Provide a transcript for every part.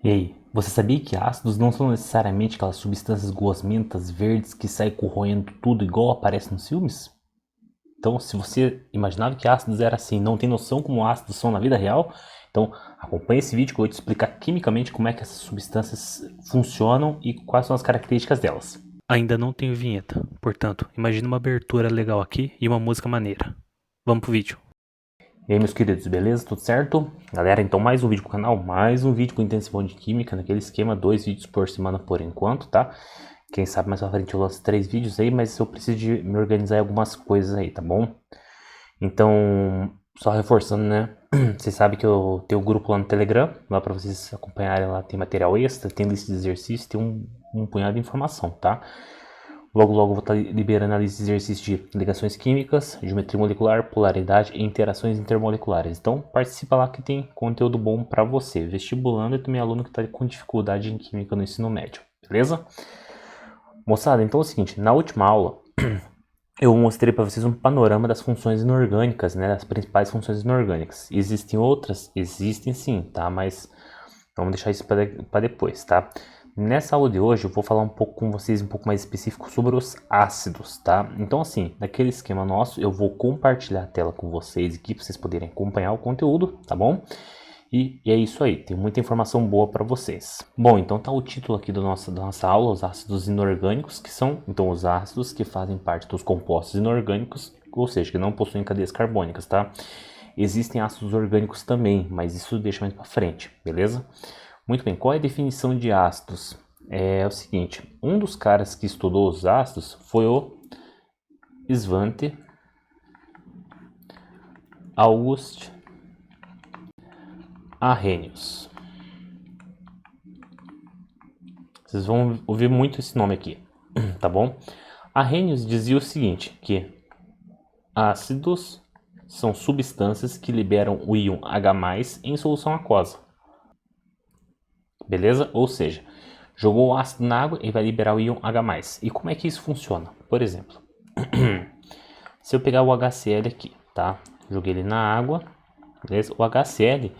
E aí, você sabia que ácidos não são necessariamente aquelas substâncias gosmentas verdes que saem corroendo tudo igual aparece nos filmes? Então, se você imaginava que ácidos era assim, não tem noção como ácidos são na vida real, então acompanhe esse vídeo que eu vou te explicar quimicamente como é que essas substâncias funcionam e quais são as características delas. Ainda não tenho vinheta, portanto, imagine uma abertura legal aqui e uma música maneira. Vamos pro vídeo. E aí, meus queridos, beleza? Tudo certo? Galera, então mais um vídeo pro canal, mais um vídeo com intensivão de química, naquele esquema, 2 vídeos por semana por enquanto, tá? Quem sabe mais pra frente eu lanço 3 vídeos aí, mas eu preciso de me organizar em algumas coisas aí, tá bom? Então, só reforçando, né? Vocês sabem que eu tenho um grupo lá no Telegram, lá pra vocês acompanharem, lá tem material extra, tem lista de exercícios, tem um punhado de informação, tá? Logo, logo vou estar liberando a lista de exercícios de ligações químicas, geometria molecular, polaridade e interações intermoleculares. Então, participa lá que tem conteúdo bom para você, vestibulando e também aluno que está com dificuldade em química no ensino médio, beleza? Moçada, então é o seguinte, na última aula eu mostrei para vocês um panorama das funções inorgânicas, né, das principais funções inorgânicas. Existem outras? Existem sim, tá? Mas vamos deixar isso para depois, tá? Nessa aula de hoje eu vou falar um pouco com vocês, um pouco mais específico sobre os ácidos, tá? Então assim, naquele esquema nosso eu vou compartilhar a tela com vocês aqui para vocês poderem acompanhar o conteúdo, tá bom? E é isso aí, tem muita informação boa para vocês. Bom, então tá o título aqui da nossa aula, os ácidos inorgânicos, que são então os ácidos que fazem parte dos compostos inorgânicos, ou seja, que não possuem cadeias carbônicas, tá? Existem ácidos orgânicos também, mas isso deixa mais para frente, beleza? Muito bem, qual é a definição de ácidos? É o seguinte, um dos caras que estudou os ácidos foi o Svante August Arrhenius. Vocês vão ouvir muito esse nome aqui, tá bom? Arrhenius dizia o seguinte, que ácidos são substâncias que liberam o íon H+, em solução aquosa. Beleza? Ou seja, jogou o ácido na água e vai liberar o íon H+. E como é que isso funciona? Por exemplo, se eu pegar o HCl aqui, tá? Joguei ele na água, beleza? O HCl,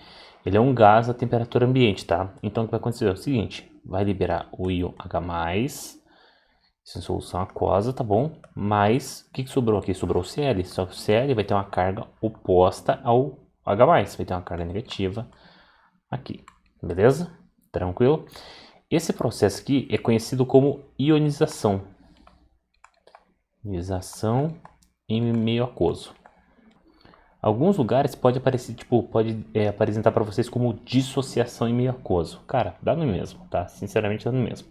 ele é um gás a temperatura ambiente, tá? Então o que vai acontecer é o seguinte, vai liberar o íon H+, isso em solução aquosa, tá bom? Mas o que sobrou aqui? Sobrou o Cl, só que o Cl vai ter uma carga oposta ao H+, vai ter uma carga negativa aqui, beleza? Tranquilo? Esse processo aqui é conhecido como ionização. Ionização em meio aquoso. Alguns lugares pode aparecer, pode apresentar para vocês como dissociação em meio aquoso. Cara, dá no mesmo, tá? Sinceramente dá no mesmo.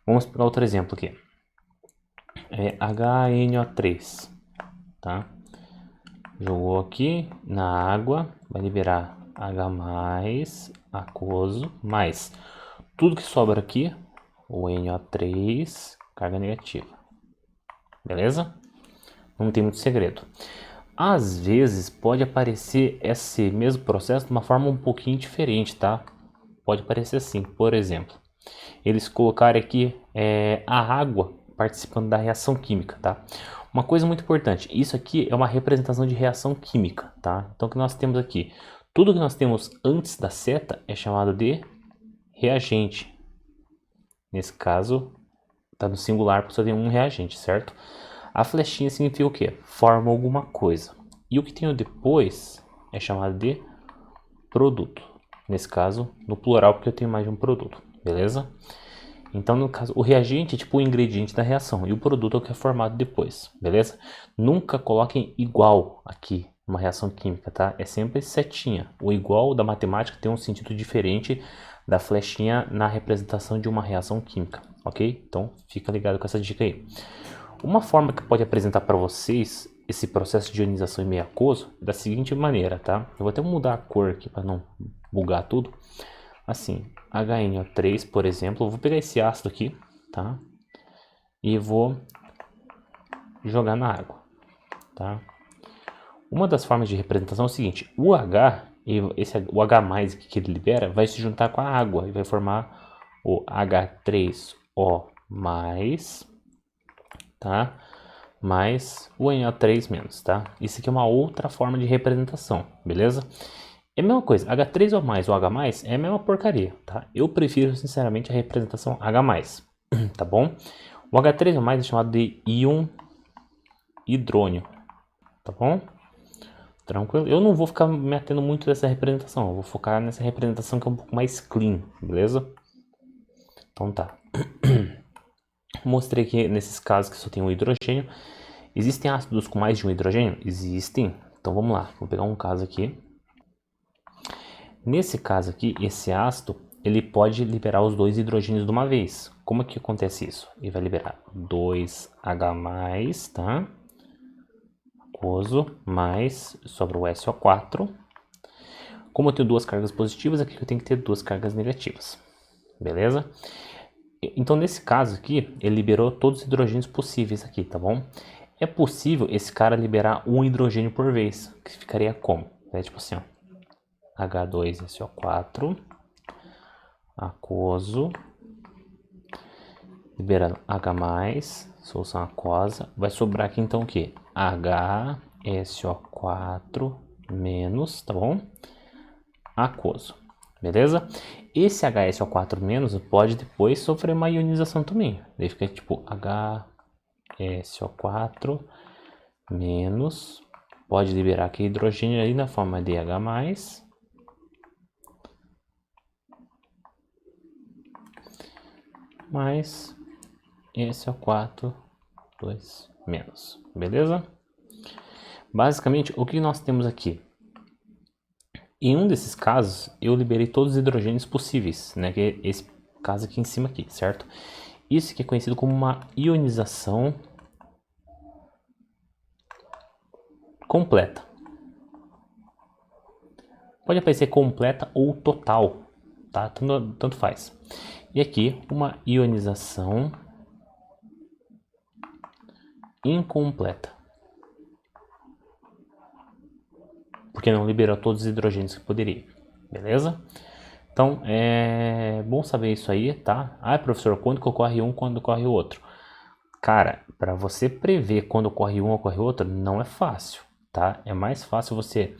Vamos pegar outro exemplo aqui. HNO3, tá? Jogou aqui na água, vai liberar H+, aquoso, mais tudo que sobra aqui, o NO3, carga negativa. Beleza? Não tem muito segredo. Às vezes pode aparecer esse mesmo processo de uma forma um pouquinho diferente, tá? Pode aparecer assim, por exemplo, eles colocarem aqui a água participando da reação química, tá? Uma coisa muito importante, isso aqui é uma representação de reação química, tá? Então o que nós temos aqui? Tudo que nós temos antes da seta é chamado de reagente. Nesse caso, está no singular porque só tem um reagente, certo? A flechinha significa o quê? Forma alguma coisa. E o que tem depois é chamado de produto. Nesse caso, no plural, porque eu tenho mais de um produto, beleza? Então, no caso, o reagente é tipo o ingrediente da reação e o produto é o que é formado depois, beleza? Nunca coloquem igual aqui numa reação química, tá? É sempre setinha. O igual da matemática tem um sentido diferente da flechinha na representação de uma reação química, ok? Então, fica ligado com essa dica aí. Uma forma que pode apresentar para vocês esse processo de ionização em meio aquoso é da seguinte maneira, tá? Eu vou até mudar a cor aqui para não bugar tudo. Assim, HNO3, por exemplo, eu vou pegar esse ácido aqui, tá? E vou jogar na água, tá? Uma das formas de representação é o seguinte, o H, o H+ que ele libera vai se juntar com a água e vai formar o H3O+, tá? Mais o NO3-, tá? Isso aqui é uma outra forma de representação, beleza? É a mesma coisa, H3 ou mais ou H+, é a mesma porcaria, tá? Eu prefiro, sinceramente, a representação H+, tá bom? O H3 ou mais é chamado de íon hidrônio, tá bom? Tranquilo? Eu não vou ficar me atendo muito dessa representação, eu vou focar nessa representação que é um pouco mais clean, beleza? Então tá. Mostrei que nesses casos que só tem um hidrogênio. Existem ácidos com mais de um hidrogênio? Existem. Então vamos lá, vou pegar um caso aqui. Nesse caso aqui, esse ácido, ele pode liberar os dois hidrogênios de uma vez. Como é que acontece isso? Ele vai liberar 2H+, tá? Aquoso, mais, sobra o SO4. Como eu tenho duas cargas positivas, aqui eu tenho que ter duas cargas negativas. Beleza? Então, nesse caso aqui, ele liberou todos os hidrogênios possíveis aqui, tá bom? É possível esse cara liberar um hidrogênio por vez, que ficaria como? É tipo assim, ó. H2SO4, aquoso, liberando H+, solução aquosa. Vai sobrar aqui então o que? HSO4 menos, tá bom? Aquoso, beleza? Esse HSO4 menos pode depois sofrer uma ionização também. Daí fica tipo HSO4 menos, pode liberar aquele hidrogênio aí na forma de H+, mais SO4 2 menos, beleza? Basicamente, o que nós temos aqui? Em um desses casos, eu liberei todos os hidrogênios possíveis, né? Que é esse caso aqui em cima aqui, certo? Isso que é conhecido como uma ionização completa. Pode aparecer completa ou total, tá? Tanto faz. E aqui, uma ionização incompleta. Porque não liberou todos os hidrogênios que poderia. Beleza? Então, é bom saber isso aí, tá? Ah, professor, quando que ocorre um, quando ocorre o outro? Cara, para você prever quando ocorre um ou ocorre outro, não é fácil, tá? É mais fácil você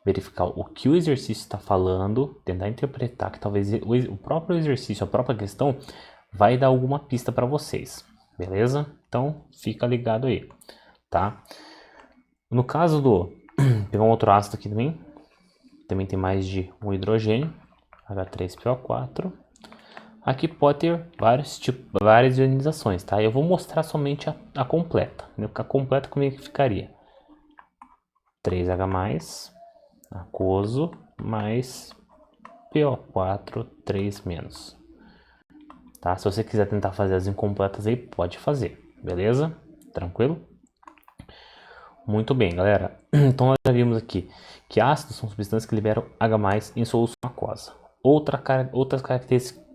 verificar o que o exercício está falando, tentar interpretar que talvez o próprio exercício, a própria questão, vai dar alguma pista para vocês, beleza? Então, fica ligado aí, tá? No caso do... pegar um outro ácido aqui também tem mais de um hidrogênio, H3PO4. Aqui pode ter várias ionizações, tá? Eu vou mostrar somente a completa. A completa como é que ficaria? 3H+, aquoso, mais PO4, 3 menos. Tá? Se você quiser tentar fazer as incompletas aí, pode fazer, beleza? Tranquilo? Muito bem, galera. Então nós já vimos aqui que ácidos são substâncias que liberam H+ em solução aquosa. Outras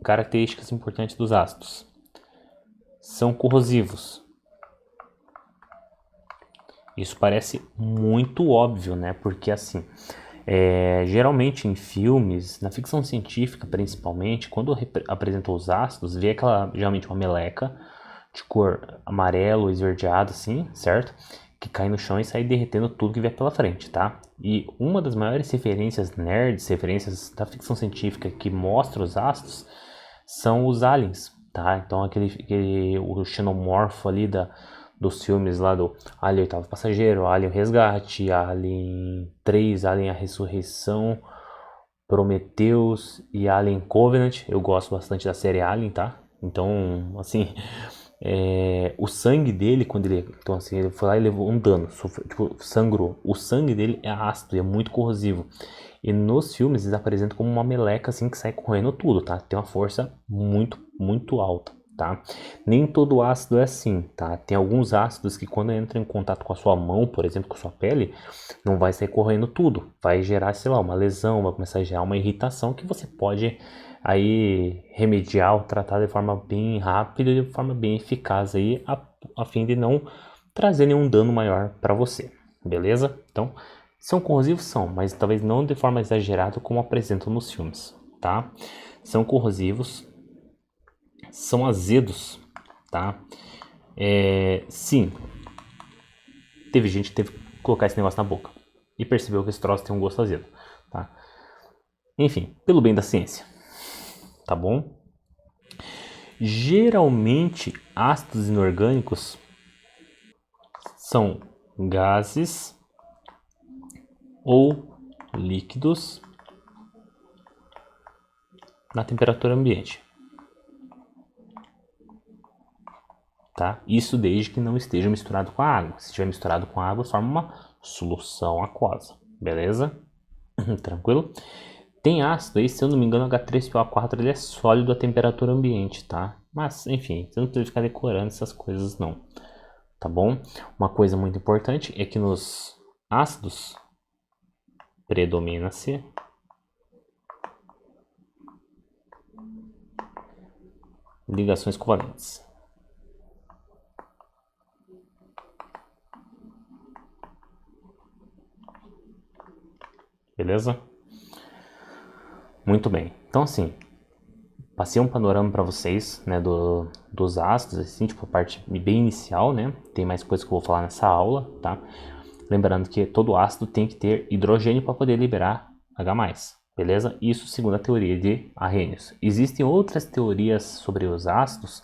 características importantes dos ácidos. São corrosivos. Isso parece muito óbvio, né? Porque assim, geralmente em filmes, na ficção científica principalmente, quando apresentam os ácidos, vê geralmente uma meleca de cor amarelo, esverdeado assim, certo? Que cai no chão e sai derretendo tudo que vier pela frente, tá? E uma das maiores referências nerds, referências da ficção científica que mostra os ácidos, são os aliens, tá? Então o xenomorfo ali dos filmes lá do Alien Oitavo Passageiro, Alien o Resgate, Alien 3, Alien a Ressurreição, Prometheus e Alien Covenant. Eu gosto bastante da série Alien, tá? Então, assim, o sangue dele, quando ele... Então, assim, ele foi lá e levou um dano, sangrou. O sangue dele é ácido, é muito corrosivo. E nos filmes eles apresentam como uma meleca, assim, que sai correndo tudo, tá? Tem uma força muito, muito alta, tá? Nem todo ácido é assim, tá? Tem alguns ácidos que quando entram em contato com a sua mão, por exemplo, com a sua pele, não vai sair correndo tudo. Vai gerar, sei lá, uma lesão, vai começar a gerar uma irritação que você pode aí remediar ou tratar de forma bem rápida e de forma bem eficaz aí, a fim de não trazer nenhum dano maior para você, beleza? Então, são corrosivos? São, mas talvez não de forma exagerada como apresentam nos filmes, tá? São corrosivos, são azedos, tá? Sim, teve gente que teve que colocar esse negócio na boca e percebeu que esse troço tem um gosto azedo, tá? Enfim, pelo bem da ciência, tá bom? Geralmente, ácidos inorgânicos são gases ou líquidos na temperatura ambiente, tá? Isso desde que não esteja misturado com a água. Se estiver misturado com a água, forma uma solução aquosa, beleza? Tranquilo? Tem ácido aí, se eu não me engano, o H3PO4 ele é sólido a temperatura ambiente, tá? Mas, enfim, você não precisa ficar decorando essas coisas não, tá bom? Uma coisa muito importante é que nos ácidos predomina-se ligações covalentes. Beleza? Muito bem. Então, assim, passei um panorama para vocês, né, dos ácidos, assim, tipo a parte bem inicial, né? Tem mais coisas que eu vou falar nessa aula, tá? Lembrando que todo ácido tem que ter hidrogênio para poder liberar H+, beleza? Isso segundo a teoria de Arrhenius. Existem outras teorias sobre os ácidos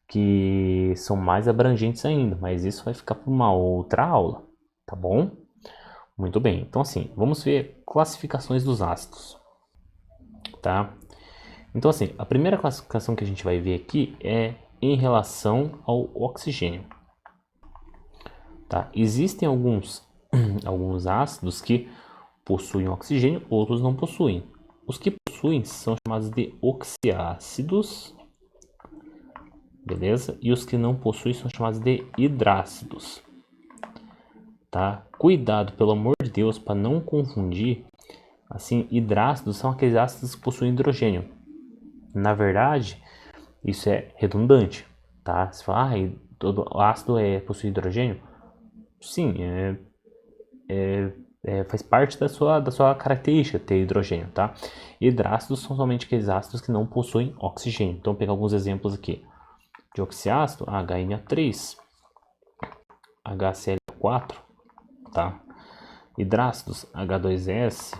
que são mais abrangentes ainda, mas isso vai ficar para uma outra aula, tá bom? Muito bem, então assim, vamos ver classificações dos ácidos, tá? Então assim, a primeira classificação que a gente vai ver aqui é em relação ao oxigênio, tá? Existem alguns ácidos que possuem oxigênio, outros não possuem. Os que possuem são chamados de oxiácidos, beleza? E os que não possuem são chamados de hidrácidos, tá? Cuidado, pelo amor de Deus, para não confundir. Assim, hidrácidos são aqueles ácidos que possuem hidrogênio. Na verdade, isso é redundante, tá? Você fala, todo ácido possui hidrogênio? Sim, faz parte da sua característica ter hidrogênio, tá? Hidrácidos são somente aqueles ácidos que não possuem oxigênio. Então, vou pegar alguns exemplos aqui. De oxiácido, HNO3, HCl4, tá? Hidrácidos, H2S,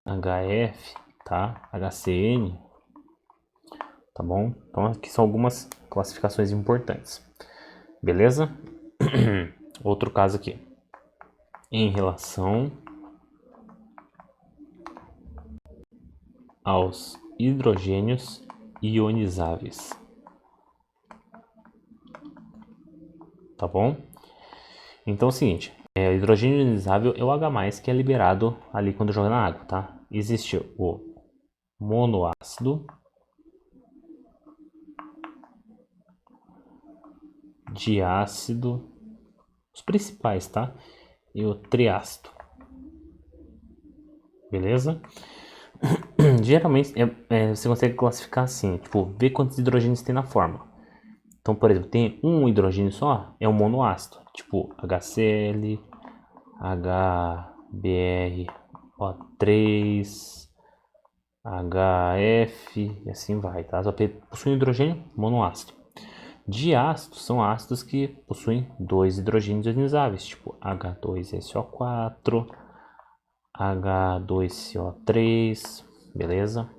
HF, tá? HCN, tá bom? Então aqui são algumas classificações importantes, beleza? Outro caso aqui, em relação aos hidrogênios ionizáveis, tá bom? Então é o seguinte, o hidrogênio ionizável é o H+, que é liberado ali quando joga na água, tá? Existe o monoácido, diácido, os principais, tá? E o triácido, beleza? Geralmente você consegue classificar assim, tipo, ver quantos hidrogênios tem na forma. Então, por exemplo, tem um hidrogênio só, é um monoácido, tipo HCl, HBrO3, HF e assim vai, tá? Só possui hidrogênio monoácido. Diácidos são ácidos que possuem dois hidrogênios ionizáveis, tipo H2SO4, H2CO3, beleza?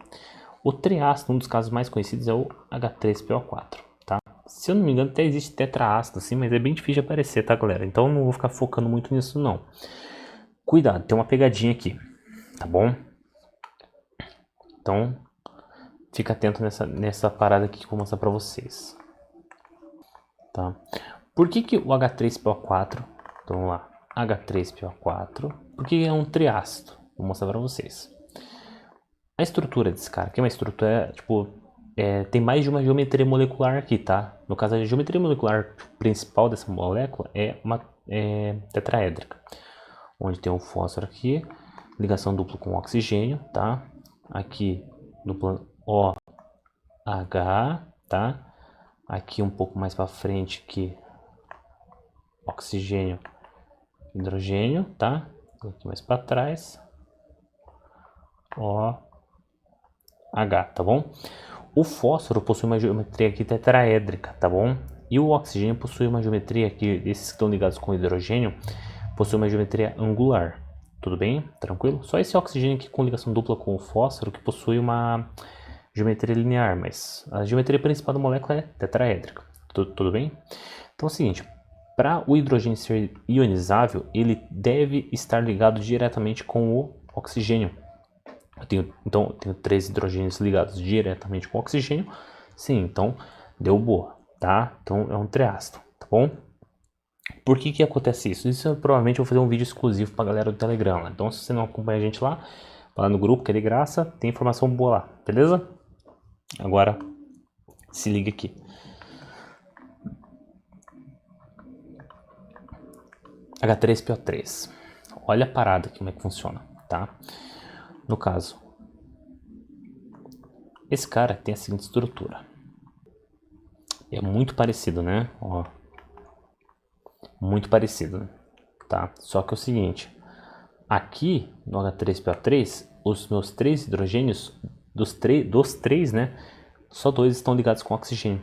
O triácido, um dos casos mais conhecidos é o H3PO4, tá? Se eu não me engano, até existe tetraácido assim, mas é bem difícil de aparecer, tá, galera? Então não vou ficar focando muito nisso, não. Cuidado, tem uma pegadinha aqui, tá bom? Então, fica atento nessa parada aqui que eu vou mostrar pra vocês. Tá? Por que o H3PO4, então vamos lá, H3PO4, por que é um triácido? Vou mostrar pra vocês. A estrutura desse cara aqui é uma estrutura, tipo, tem mais de uma geometria molecular aqui, tá? No caso, a geometria molecular principal dessa molécula é uma tetraédrica, onde tem um fósforo aqui, ligação dupla com oxigênio, tá? Aqui, dupla OH, tá? Aqui um pouco mais para frente aqui, oxigênio, hidrogênio, tá? Aqui mais para trás, OH, tá bom? O fósforo possui uma geometria aqui tetraédrica, tá bom? E o oxigênio possui uma geometria aqui, esses que estão ligados com o hidrogênio, possui uma geometria angular. Tudo bem? Tranquilo? Só esse oxigênio aqui com ligação dupla com o fósforo que possui uma geometria linear, mas a geometria principal da molécula é tetraédrica. Tudo bem? Então é o seguinte, para o hidrogênio ser ionizável, ele deve estar ligado diretamente com o oxigênio. Então, eu tenho 3 hidrogênios ligados diretamente com o oxigênio. Sim, então deu boa, tá? Então é um triácido, tá bom? Por que que acontece isso? Isso eu provavelmente vou fazer um vídeo exclusivo pra galera do Telegram. Então, se você não acompanha a gente lá, vai lá no grupo, que é de graça, tem informação boa lá, beleza? Agora, se liga aqui. H3PO3. Olha a parada, como é que funciona, tá? No caso, esse cara tem a seguinte estrutura. É muito parecido, né? Ó, muito parecido, tá? Só que é o seguinte, aqui no H3PO3, os meus 3 hidrogênios, dos três, né? Só 2 estão ligados com oxigênio,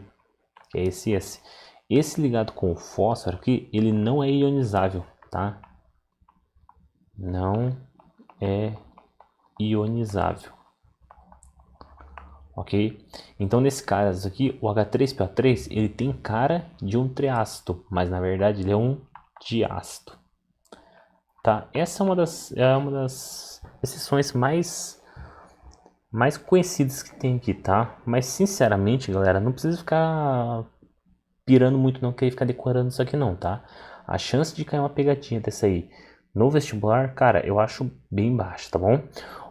que é esse e esse. Esse ligado com o fósforo aqui, ele não é ionizável, tá? Não é ionizável. Ok? Então nesse caso aqui, o H3PO3 ele tem cara de um triácido, mas na verdade ele é um diácido. Tá? Essa é uma das exceções mais conhecidas que tem aqui, tá? Mas sinceramente, galera, não precisa ficar pirando muito não, querer ficar decorando isso aqui não, tá? A chance de cair uma pegadinha dessa aí no vestibular, cara, eu acho bem baixa, tá bom?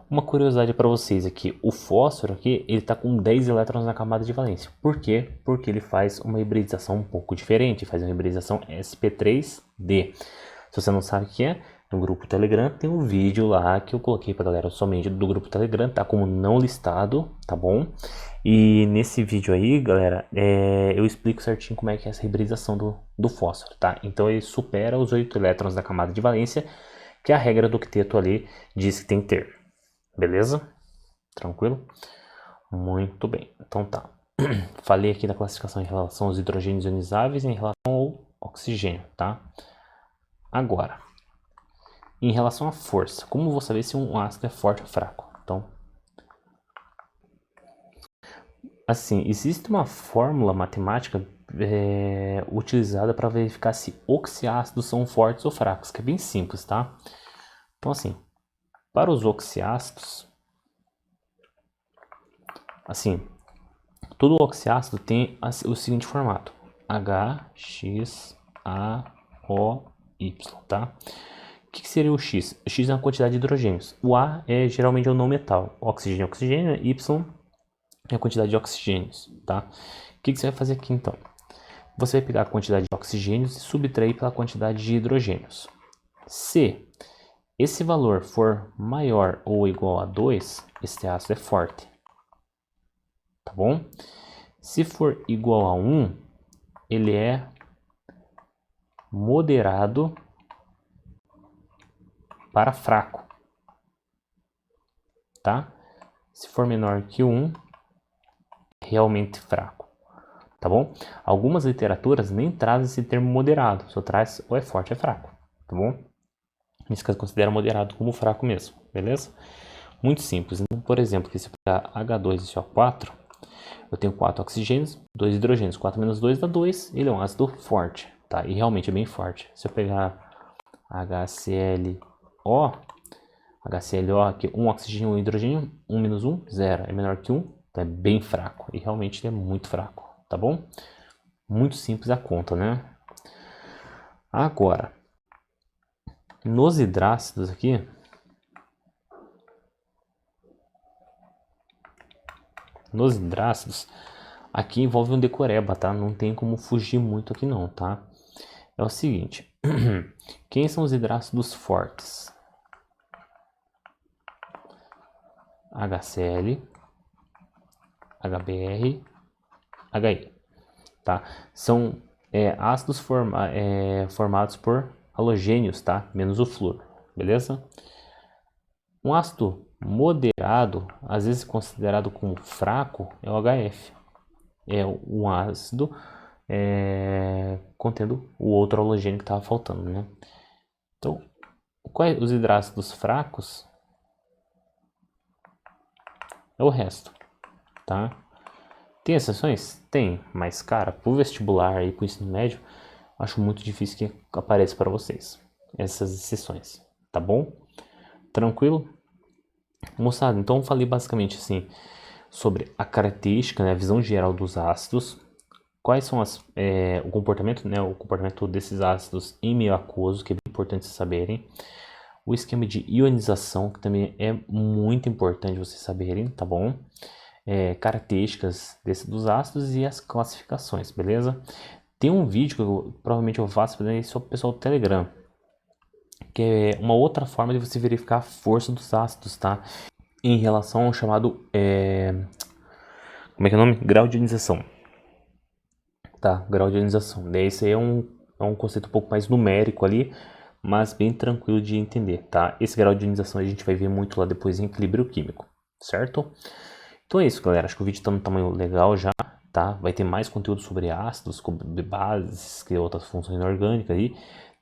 Uma curiosidade para vocês aqui, o fósforo aqui, ele tá com 10 elétrons na camada de valência. Por quê? Porque ele faz uma hibridização um pouco diferente, faz uma hibridização sp3d. Se você não sabe o que é, no grupo Telegram tem um vídeo lá que eu coloquei pra galera somente do grupo Telegram, tá como não listado, tá bom? E nesse vídeo aí, galera, eu explico certinho como é que é essa hibridização do fósforo, tá? Então ele supera os 8 elétrons da camada de valência, que a regra do octeto ali diz que tem que ter. Beleza? Tranquilo? Muito bem. Então tá. Falei aqui da classificação em relação aos hidrogênios ionizáveis e em relação ao oxigênio, tá? Agora, em relação à força, como vou saber se um ácido é forte ou fraco? Então, assim, existe uma fórmula matemática utilizada para verificar se oxiácidos são fortes ou fracos, que é bem simples, tá? Então, assim, para os oxiácidos, assim, todo oxiácido tem o seguinte formato: HXaOY, tá? O que seria o X? O X é a quantidade de hidrogênios. O A é geralmente o não metal. Oxigênio, oxigênio. Y é a quantidade de oxigênios, tá? O que você vai fazer aqui então? Você vai pegar a quantidade de oxigênios e subtrair pela quantidade de hidrogênios. Se esse valor for maior ou igual a 2, esse ácido é forte, tá bom? Se for igual a 1, ele é moderado para fraco, tá? Se for menor que 1, realmente fraco, tá bom? Algumas literaturas nem trazem esse termo moderado, só traz ou é forte ou é fraco, tá bom? Nesse caso considera moderado como fraco mesmo, beleza? Muito simples. Então, por exemplo, se eu pegar H2SO4, eu tenho 4 oxigênios, 2 hidrogênios, 4 menos 2 dá 2, ele é um ácido forte, tá? E realmente é bem forte. Se eu pegar HClO, aqui, 1 oxigênio, 1 hidrogênio, 1 menos 1, 0, é menor que 1, então é bem fraco, e realmente ele é muito fraco, tá bom? Muito simples a conta, né? Agora, nos hidrácidos aqui, aqui envolve um decoreba, tá? Não tem como fugir muito aqui não, tá? É o seguinte, quem são os hidrácidos fortes? HCl, HBr, HI, tá? São ácidos formados por halogênios, tá? Menos o flúor, beleza? Um ácido moderado, às vezes considerado como fraco, é o HF. É um ácido contendo o outro halogênio que estava faltando, né? Então, Quais os hidrácidos fracos é o resto, tá? Tem exceções? Tem, mas cara, pro vestibular e pro ensino médio, acho muito difícil que apareça para vocês essas exceções, tá bom? Tranquilo? Moçada, então eu falei basicamente assim sobre a característica, né, a visão geral dos ácidos, quais são o comportamento, né, o comportamento desses ácidos em meio aquoso, que é bem importante vocês saberem. O esquema de ionização, que também é muito importante vocês saberem, tá bom? Características dos ácidos e as classificações, beleza? Tem um vídeo que provavelmente eu faço para o pessoal do Telegram, que é uma outra forma de você verificar a força dos ácidos, tá? Em relação ao chamado, como é que é o nome? Grau de ionização. Tá, grau de ionização. Daí esse aí é um conceito um pouco mais numérico ali, mas bem tranquilo de entender, tá? Esse grau de ionização a gente vai ver muito lá depois em equilíbrio químico, certo? Então é isso, galera. Acho que o vídeo tá no tamanho legal já, tá? Vai ter mais conteúdo sobre ácidos, sobre bases, que outras funções inorgânicas aí.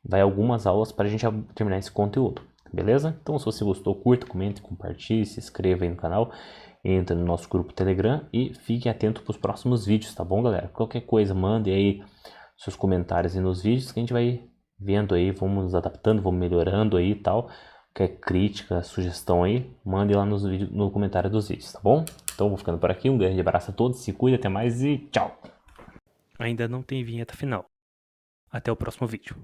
Vai algumas aulas para a gente terminar esse conteúdo, beleza? Então se você gostou, curta, comente, compartilhe, se inscreva aí no canal, entra no nosso grupo Telegram e fique atento para os próximos vídeos, tá bom, galera? Qualquer coisa, mande aí seus comentários aí nos vídeos que a gente vai vendo aí, vamos nos adaptando, vamos melhorando aí e tal. Qualquer crítica, sugestão aí, mande lá nos vídeos, no comentário dos vídeos, tá bom? Então vou ficando por aqui, um grande abraço a todos, se cuida, até mais e tchau! Ainda não tem vinheta final. Até o próximo vídeo.